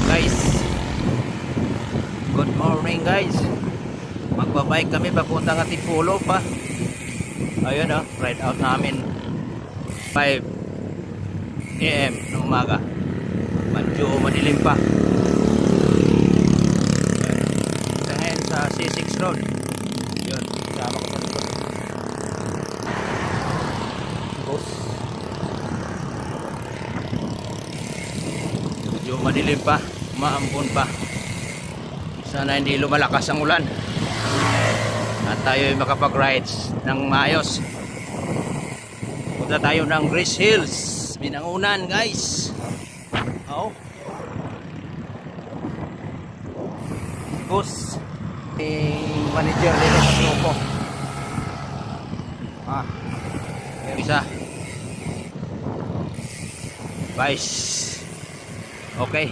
Guys, good morning guys. Magbabike kami papuntang Antipolo pa. Ayun ride out namin 5 AM ng umaga. Medyo madilim pa. Ngayon sa C6 Road. Yun, sama ko sa likod. Boss. Medyo madilim pa, maambon pa. Sana hindi lumalakas ang ulan at tayo ay makapag-rides ng maayos. Punta tayo ng Grace Hills, Binangunan guys. Boss, manager dito sa grupo. Isa Vice. Okay.